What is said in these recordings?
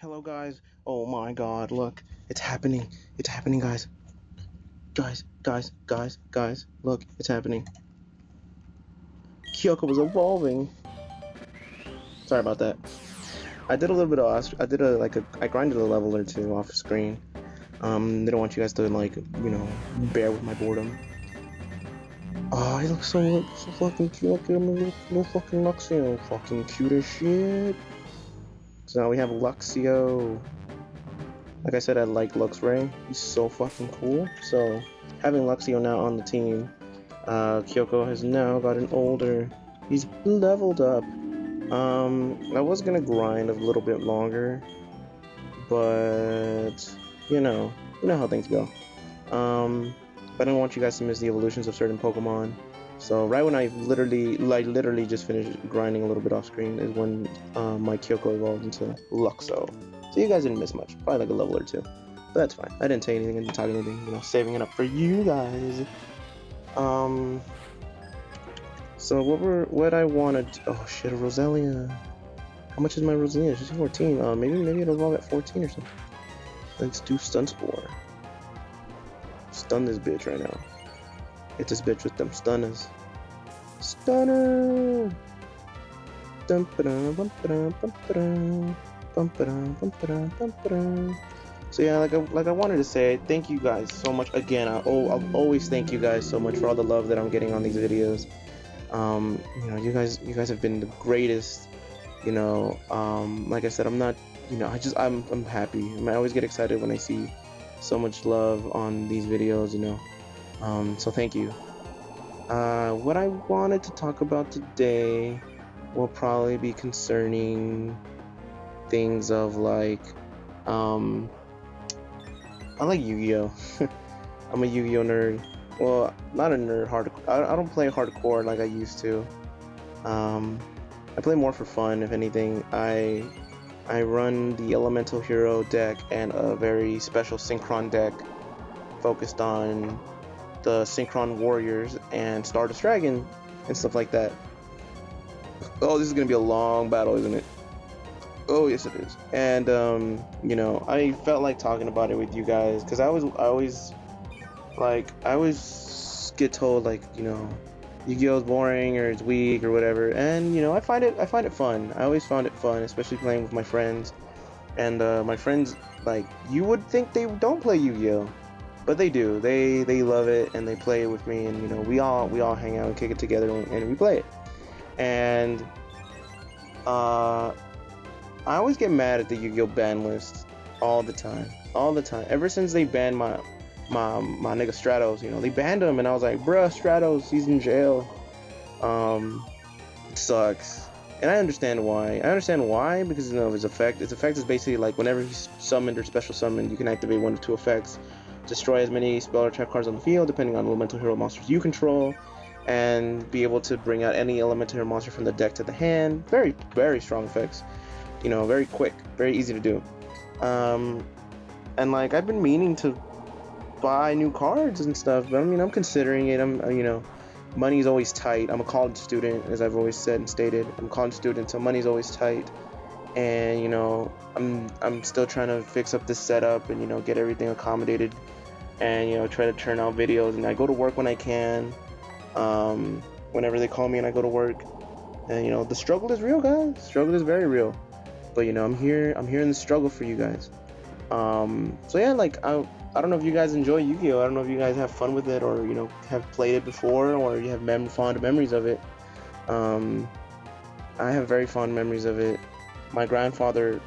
Hello guys. Oh my god, look. It's happening. It's happening, guys. Guys. Look, it's happening. Kyoko was evolving. Sorry about that. I did a little bit of I grinded a level or two off screen. Didn't want you guys to bear with my boredom. Oh, he looks so fucking cute. Look at him, little fucking Luxio. Fucking cute as shit. So now we have Luxio. Like I said, I like Luxray. He's so fucking cool. So having Luxio now on the team, Kyoko has now gotten older. He's leveled up. I was gonna grind a little bit longer, but you know how things go. But I don't want you guys to miss the evolutions of certain Pokemon. So right when I literally just finished grinding a little bit off screen is when my Kyoko evolved into Luxo. So you guys didn't miss much, probably like a level or two. But that's fine. I didn't say anything, I didn't talk anything, saving it up for you guys. So what I wanted. Oh shit, a Roselia. How much is my Roselia? She's 14. Maybe it'll evolve at 14 or something. Let's do Stun Spore. Stun this bitch right now. Hit this bitch with them stunners. Stunner! So yeah, like I wanted to say, thank you guys so much again. I'll always thank you guys so much for all the love that I'm getting on these videos. You guys have been the greatest. Like I said, I'm not. I'm happy. I always get excited when I see so much love on these videos. So thank you. What I wanted to talk about today will probably be concerning things of like, I like Yu-Gi-Oh! I'm a Yu-Gi-Oh! Nerd. Well, not a nerd, hardcore. I don't play hardcore like I used to. I play more for fun, if anything. I run the Elemental Hero deck and a very special Synchron deck focused on the Synchron Warriors and Stardust Dragon and stuff like that. Oh, this is gonna be a long battle, isn't it? Oh, yes it is. And I felt like talking about it with you guys because I always get told like, Yu-Gi-Oh! Is boring or it's weak or whatever, and I find it fun. I always found it fun, especially playing with my friends. And my friends, like, you would think they don't play Yu-Gi-Oh! But they do. They love it and they play it with me, and we all hang out and kick it together and we play it. And I always get mad at the Yu-Gi-Oh! Ban list all the time. Ever since they banned my nigga Stratos, they banned him, and I was like, bruh, Stratos, he's in jail. It sucks. And I understand why. Because of his effect. His effect is basically like whenever he's summoned or special summoned, you can activate one of two effects. Destroy as many spell or trap cards on the field, depending on elemental hero monsters you control, and be able to bring out any elemental hero monster from the deck to the hand. Very, very strong effects. Very quick, very easy to do. And like I've been meaning to buy new cards and stuff, but I'm considering it. Money's always tight. I'm a college student, as I've always said and stated. I'm a college student, so money's always tight. And I'm still trying to fix up this setup and get everything accommodated, and try to turn out videos. And I go to work when I can, whenever they call me, and I go to work. And the struggle is real, guys. The struggle is very real. But I'm here in the struggle for you guys. So yeah, like I don't know if you guys enjoy Yu-Gi-Oh! I don't know if you guys have fun with it, or have played it before, or you have fond memories of it. I have very fond memories of it. My grandfather,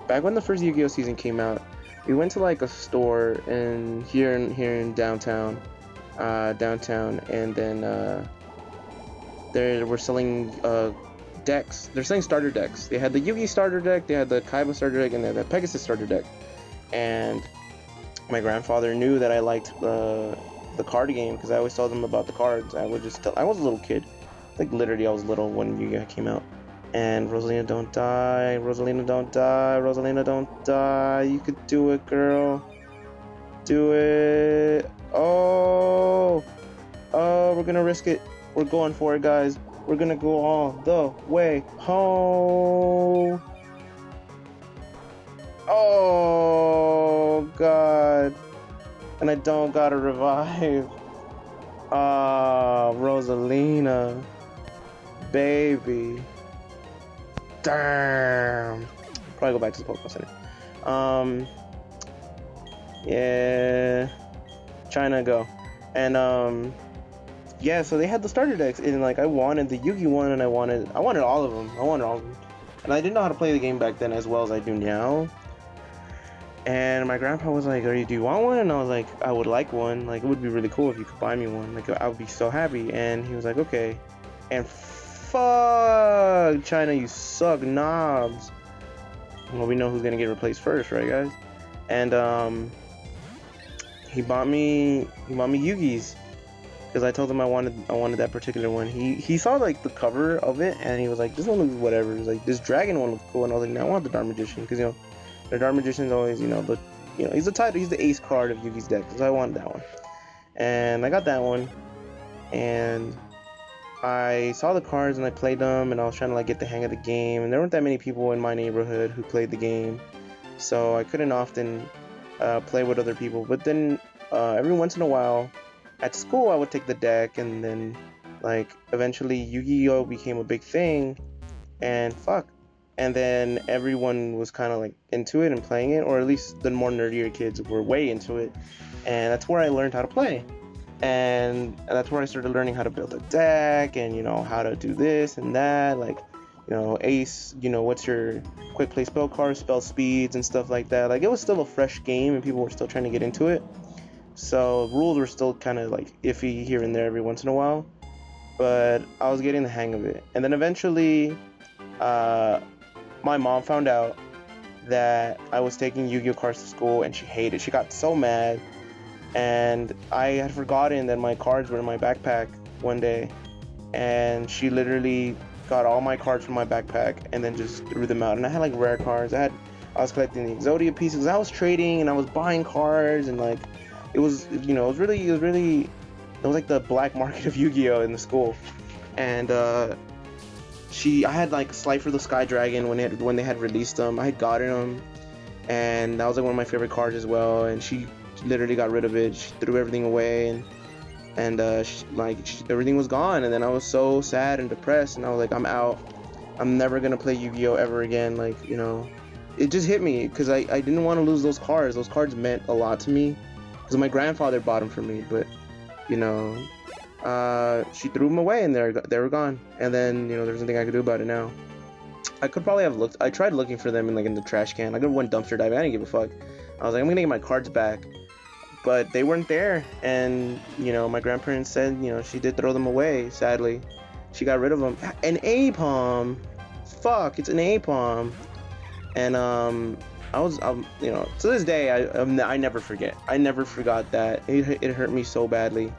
back when the first Yu-Gi-Oh! Season came out, we went to like a store here in downtown, and then they were selling decks. They're selling starter decks. They had the Yugi starter deck, they had the Kaiba starter deck, and they had the Pegasus starter deck. And my grandfather knew that I liked the card game because I always told him about the cards. I was a little kid. Like literally I was little when Yu-Gi-Oh! Came out. And Rosalina, don't die. Rosalina, don't die. Rosalina, don't die. You could do it, girl. Do it. Oh, we're gonna risk it. We're going for it, guys. We're gonna go all the way home. Oh god. And I don't got a revive. Ah, Rosalina. Baby. Damn. Probably go back to the Pokemon Center. Yeah. China, go. And yeah, so they had the starter decks, and like I wanted the Yugi one, and I wanted all of them. And I didn't know how to play the game back then as well as I do now. And my grandpa was like, do you want one? And I was like, I would like one. Like, it would be really cool if you could buy me one. Like, I would be so happy. And he was like, okay. And fuck, China, you suck knobs. Well, we know who's gonna get replaced first, right, guys? And he bought me Yugi's, because I told him I wanted that particular one. He saw like the cover of it, and he was like, this one looks whatever. He's like, this dragon one looks cool, and I was like, no, I want the Dark Magician, because the Dark Magician's always he's the ace card of Yugi's deck, so I wanted that one, and I got that one, and I saw the cards and I played them, and I was trying to like get the hang of the game, and there weren't that many people in my neighborhood who played the game, so I couldn't often play with other people. But then every once in a while at school I would take the deck, and then like eventually Yu-Gi-Oh became a big thing, and then everyone was kind of like into it and playing it, or at least the more nerdier kids were way into it, and that's where I learned how to play. And that's where I started learning how to build a deck, and how to do this and that, like ace, what's your quick play spell cards, spell speeds and stuff like that. Like, it was still a fresh game and people were still trying to get into it, so rules were still kind of like iffy here and there every once in a while, but I was getting the hang of it. And then eventually my mom found out that I was taking Yu-Gi-Oh cards to school, and she got so mad. And I had forgotten that my cards were in my backpack one day, and she literally got all my cards from my backpack and then just threw them out. And I had like rare cards. I was collecting the Exodia pieces. I was trading and I was buying cards, and like it was like the black market of Yu-Gi-Oh in the school. And I had like Slifer the Sky Dragon when they had released them. I had gotten them, and that was like one of my favorite cards as well. And she literally got rid of it. She threw everything away, and everything was gone. And then I was so sad and depressed, and I was like, I'm out. I'm never gonna play Yu-Gi-Oh ever again. Like, it just hit me, because I didn't want to lose those cards. Those cards meant a lot to me, because my grandfather bought them for me. But she threw them away, and they were gone. And then there's nothing I could do about it now. I could probably have looked. I tried looking for them in the trash can. I could have went dumpster diving. I didn't give a fuck. I was like, I'm gonna get my cards back. But they weren't there, and my grandparents said she did throw them away. Sadly, she got rid of them. An A-Palm, fuck, it's an A-Palm. And to this day I never forget. I never forgot that. It hurt me so badly.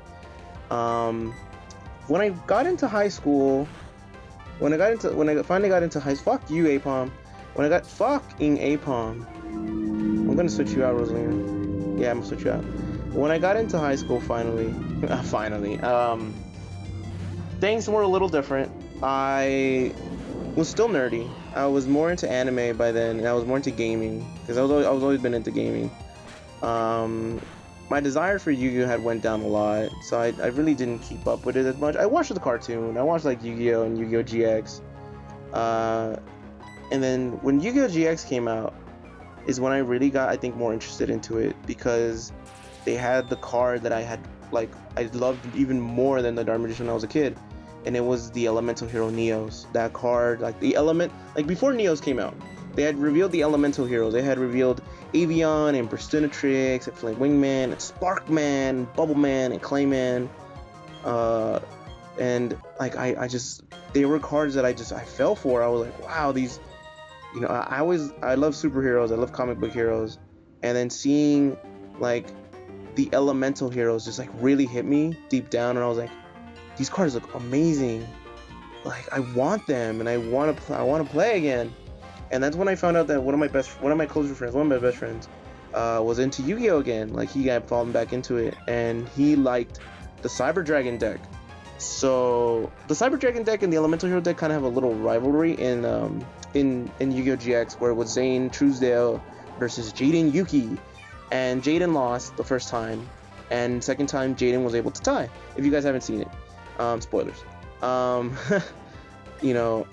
When I got into high school, when I finally got into high school, fuck you, A-Palm. When I got fucking A-Palm, I'm gonna switch you out, Rosalina. Yeah, I'm gonna switch you out. When I got into high school, finally, things were a little different. I was still nerdy. I was more into anime by then, and I was more into gaming, because I was always been into gaming. My desire for Yu-Gi-Oh had went down a lot, so I really didn't keep up with it as much. I watched the cartoon. I watched like Yu-Gi-Oh and Yu-Gi-Oh GX. And then when Yu-Gi-Oh GX came out, is when I really got, I think, more interested into it, because they had the card that I loved even more than the Dark Magician when I was a kid, and it was the Elemental Hero Neos. That card, before Neos came out, they had revealed the Elemental Heroes. They had revealed Avion and Burstinatrix and Flame Wingman and Sparkman and Bubbleman and Clayman, and they were cards that I fell for. I was like, wow, these. I love superheroes. I love comic book heroes, and then seeing the elemental heroes just really hit me deep down, and I was like, these cards look amazing. I want them, and I want to play again. And that's when I found out that one of my best friends, was into Yu-Gi-Oh again. He had fallen back into it, and he liked the Cyber Dragon deck. So the Cyber Dragon deck and the Elemental Hero deck kind of have a little rivalry in Yu-Gi-Oh! GX, where it was Zane Truesdale versus Jaden Yuki, and Jaden lost the first time, and second time Jaden was able to tie. If you guys haven't seen it, spoilers. You know,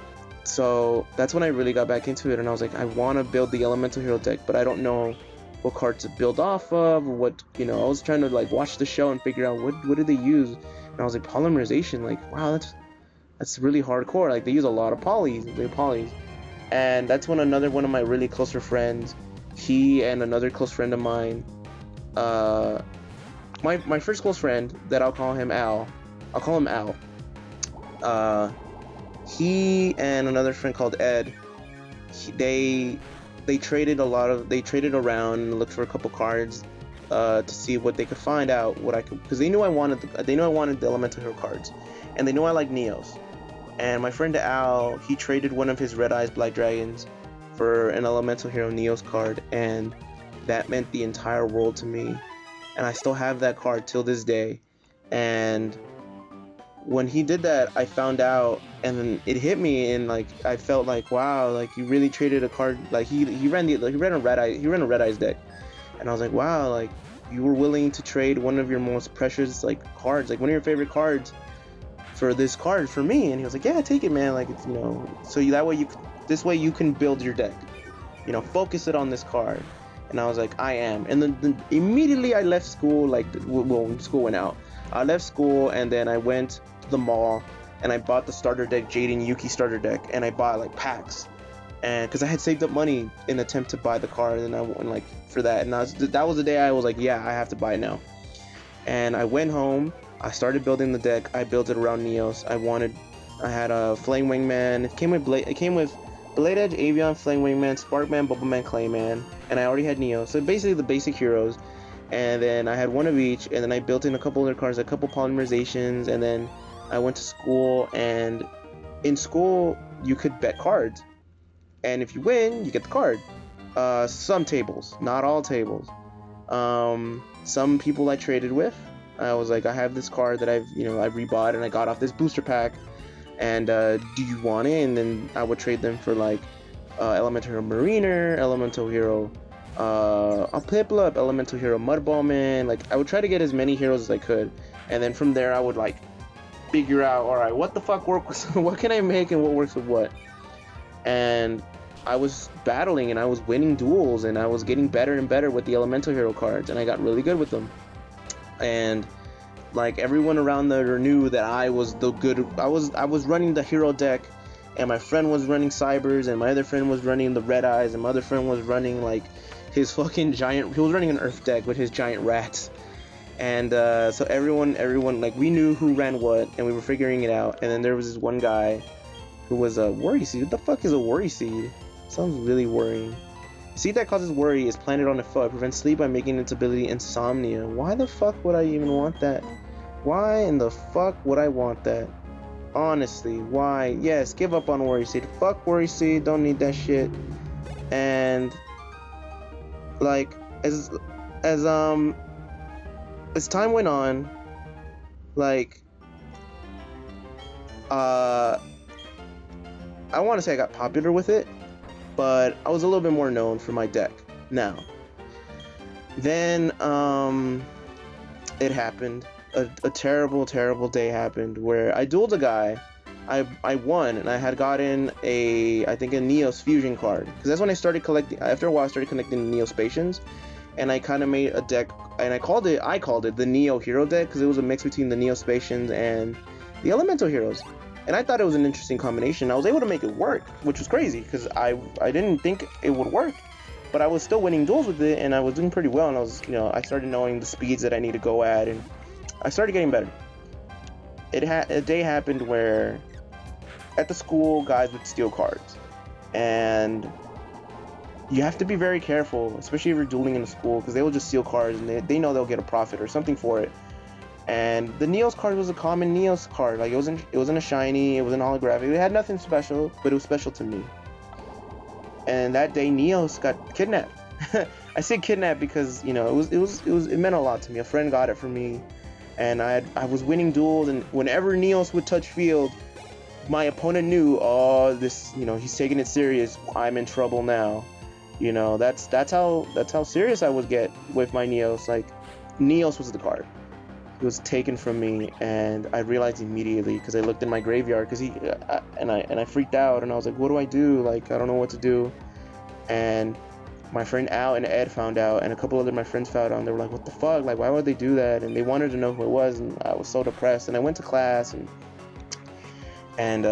so that's when I really got back into it, and I was like, I want to build the Elemental Hero deck, but I don't know what card to build off of, what, you know, I was trying to like watch the show and figure out what did they use, and I was like, polymerization, like, wow, that's really hardcore, like they use a lot of polys, and that's when another one of my really closer friends, he and another close friend of mine, my first close friend that I'll call him Al, he and another friend called Ed, they traded around and looked for a couple cards to see what they could find out, what I could, because they knew I wanted the Elemental Hero cards, and they knew I like Neos. And my friend Al, he traded one of his Red Eyes Black Dragons for an Elemental Hero Neos card, and that meant the entire world to me. And I still have that card till this day. And when he did that, I found out, and then it hit me, and like I felt like, wow, like you really traded a card. Like he ran a Red Eyes deck, and I was like, wow, like you were willing to trade one of your most precious like cards, like one of your favorite cards, for this card for me. And he was like, yeah, take it, man. Like it's, you know, so that way you can build your deck, you know, focus it on this card. And I was like, I am. And then immediately I left school, like, well, school went out. I left school, and then I went to the mall, and I bought the starter deck, Jaden Yuki starter deck, and I bought like packs, and because I had saved up money in an attempt to buy the card, and I went like for that, and that was the day I was like, yeah, I have to buy it now. And I went home, I started building the deck. I built it around Neos. I had a Flame Wingman. It came with Blade Edge, Avion, Flame Wingman, Sparkman, Bubbleman, Clayman, and I already had Neo. So basically the basic heroes. And then I had one of each, and then I built in a couple other cards, a couple polymerizations, and then I went to school, and in school you could bet cards. And if you win, you get the card. Some tables, not all tables. Some people I traded with, I was like, I have this card that I've rebought, and I got off this booster pack, and do you want it? And then I would trade them for like Elemental Hero Mariner, Elemental Hero a Piplup, Elemental Hero Mudballman. Like I would try to get as many heroes as I could, and then from there I would like figure out, all right, what the fuck works, what can I make, and what works with what. And I was battling, and I was winning duels, and I was getting better and better with the Elemental Hero cards, and I got really good with them. And like everyone around there knew that I was the good. I was running the hero deck, and my friend was running Cybers, and my other friend was running the Red Eyes, and my other friend was running like his fucking giant. He was running an Earth deck with his giant rats. And so everyone, like we knew who ran what, and we were figuring it out. And then there was this one guy who was a worry seed. What the fuck is a worry seed? Sounds really worrying. Seed that causes worry is planted on a foe. It prevents sleep by making its ability insomnia. Why the fuck would I even want that? Why in the fuck would I want that? Honestly, why? Yes, give up on worry seed. Fuck worry seed. Don't need that shit. And like as time went on, like I want to say I got popular with it, but I was a little bit more known for my deck now. Then it happened. A terrible day happened where I dueled a guy. I won, and I had gotten I think a Neos fusion card, because that's when I started collecting. After a while I started collecting Neospacians, and I kind of made a deck, and I called it the Neo Hero deck, because it was a mix between the Neospacians and the Elemental Heroes. And I thought it was an interesting combination. I was able to make it work, which was crazy, because I didn't think it would work, but I was still winning duels with it, and I was doing pretty well, and I started knowing the speeds that I need to go at, and I started getting better. A day happened where at the school guys would steal cards, and you have to be very careful, especially if you're dueling in the school, because they will just steal cards, and they know they'll get a profit or something for it. And the Neos card was a common Neos card. Like it wasn't a shiny, it wasn't holographic, it had nothing special, but it was special to me. And that day Neos got kidnapped. I say kidnapped because it meant a lot to me. A friend got it for me, and I was winning duels, and whenever Neos would touch field, my opponent knew, oh, this, he's taking it serious. I'm in trouble now. That's how serious I would get with my Neos. Like, Neos was the card. It was taken from me, and I realized immediately because I looked in my graveyard because I freaked out, and I was like, what do I do? Like, I don't know what to do. And my friend Al and Ed found out, and a couple other of my friends found out, and they were like, what the fuck? Like, why would they do that? And they wanted to know who it was, and I was so depressed. And I went to class, and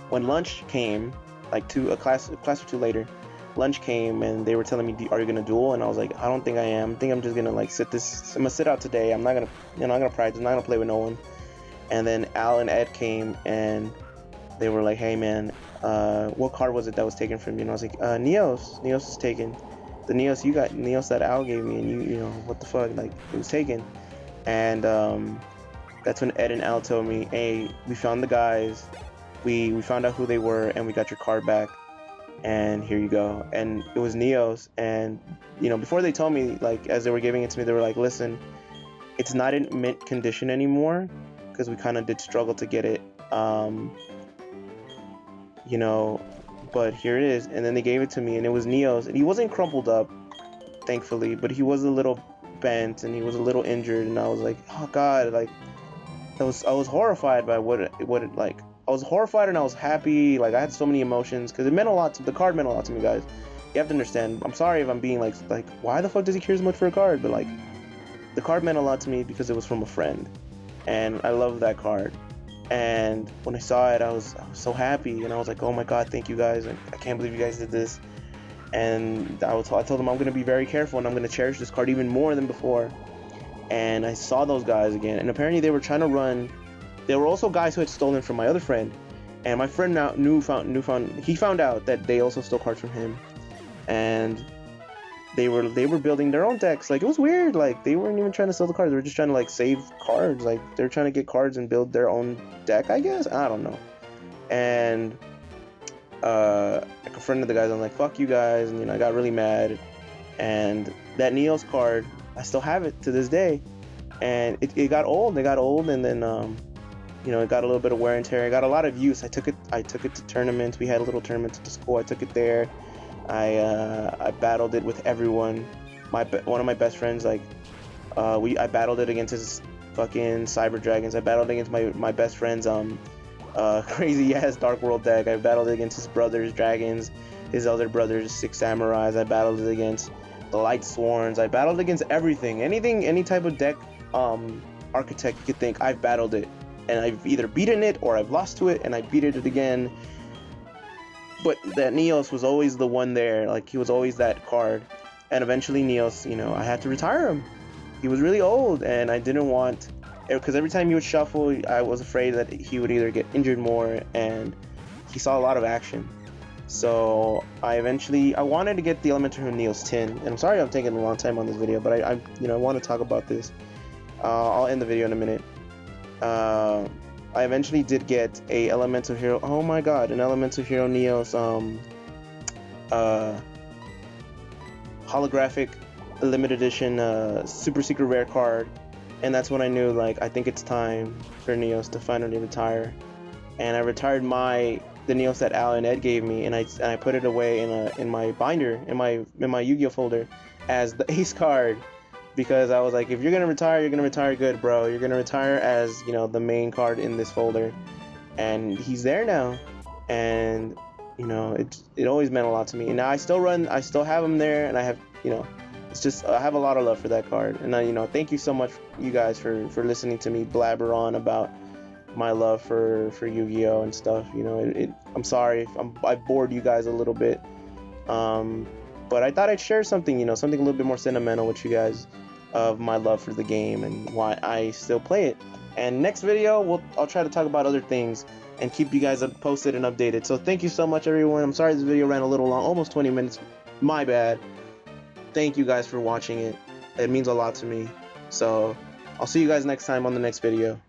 when lunch came, like a class or two later, lunch came, and they were telling me, are you gonna duel? And I was like, I don't think I am. I think I'm just gonna like I'm gonna sit out today. I'm not gonna practice, I'm not gonna play with no one. And then Al and Ed came, and they were like, hey man, what card was it that was taken from you? And I was like, Neos was taken. The Neos that Al gave me, and you know what the fuck, like, it was taken. And that's when Ed and Al told me, hey, we found the guys, we found out who they were, and we got your card back, and here you go. And it was Neos. And before they told me, like, as they were giving it to me, they were like, listen, it's not in mint condition anymore, because we kind of did struggle to get it, but here it is. And then they gave it to me, and it was Neos, and he wasn't crumpled up, thankfully, but he was a little bent, and he was a little injured, and I was like, oh god, like, I was horrified by what it like. I was horrified, and I was happy. Like, I had so many emotions because it meant a lot the card meant a lot to me, guys. You have to understand. I'm sorry if I'm being like why the fuck does he care so much for a card? But like, the card meant a lot to me because it was from a friend, and I love that card. And when I saw it, I was so happy, and I was like, oh my god, thank you guys. Like, I can't believe you guys did this. And I told them I'm gonna be very careful, and I'm gonna cherish this card even more than before. And I saw those guys again, and apparently they were trying to run. There were also guys who had stolen from my other friend, and my friend now he found out that they also stole cards from him, and they were building their own decks. Like, it was weird. Like, they weren't even trying to sell the cards; they were just trying to like save cards. Like, they're trying to get cards and build their own deck, I guess. I don't know. And like, a friend of the guys, I'm like, fuck you guys, and I got really mad. And that Neos card, I still have it to this day, and it got old. And then it got a little bit of wear and tear. It got a lot of use. I took it to tournaments. We had a little tournament at the school. I took it there. I battled it with everyone. One of my best friends, like, I battled it against his fucking Cyber Dragons. I battled against my best friend's crazy ass Dark World deck. I battled it against his brother's dragons, his other brother's 6 samurais. I battled it against the Light Sworns. I battled against everything, any type of deck architect you could think. I've battled it, and I've either beaten it or I've lost to it, and I beat it again. But that Neos was always the one there. Like, he was always that card. And eventually Neos, I had to retire him. He was really old, and I didn't want, because every time he would shuffle, I was afraid that he would either get injured more, and he saw a lot of action. So I wanted to get the Elemental Neos tin, and I'm sorry I'm taking a long time on this video, but I want to talk about this. I'll end the video in a minute. I eventually did get a Elemental Hero. Oh my god, an Elemental Hero Neos holographic limited edition super secret rare card, and that's when I knew, like, I think it's time for Neos to finally retire. And I retired the Neos that Al and Ed gave me, and I put it away in my binder, in my Yu-Gi-Oh folder, as the ace card. Because I was like, if you're gonna retire, you're gonna retire good, bro. You're gonna retire as, the main card in this folder. And he's there now, and it always meant a lot to me. And now I still have him there, and I have, it's just, I have a lot of love for that card. And thank you so much, you guys, for listening to me blabber on about my love for Yu-Gi-Oh and stuff. I'm sorry if I bored you guys a little bit, but I thought I'd share something, something a little bit more sentimental with you guys, of my love for the game and why I still play it. And next video, I'll try to talk about other things and keep you guys posted and updated. So thank you so much, everyone. I'm sorry this video ran a little long, almost 20 minutes. My bad. Thank you guys for watching it. It means a lot to me. So I'll see you guys next time on the next video.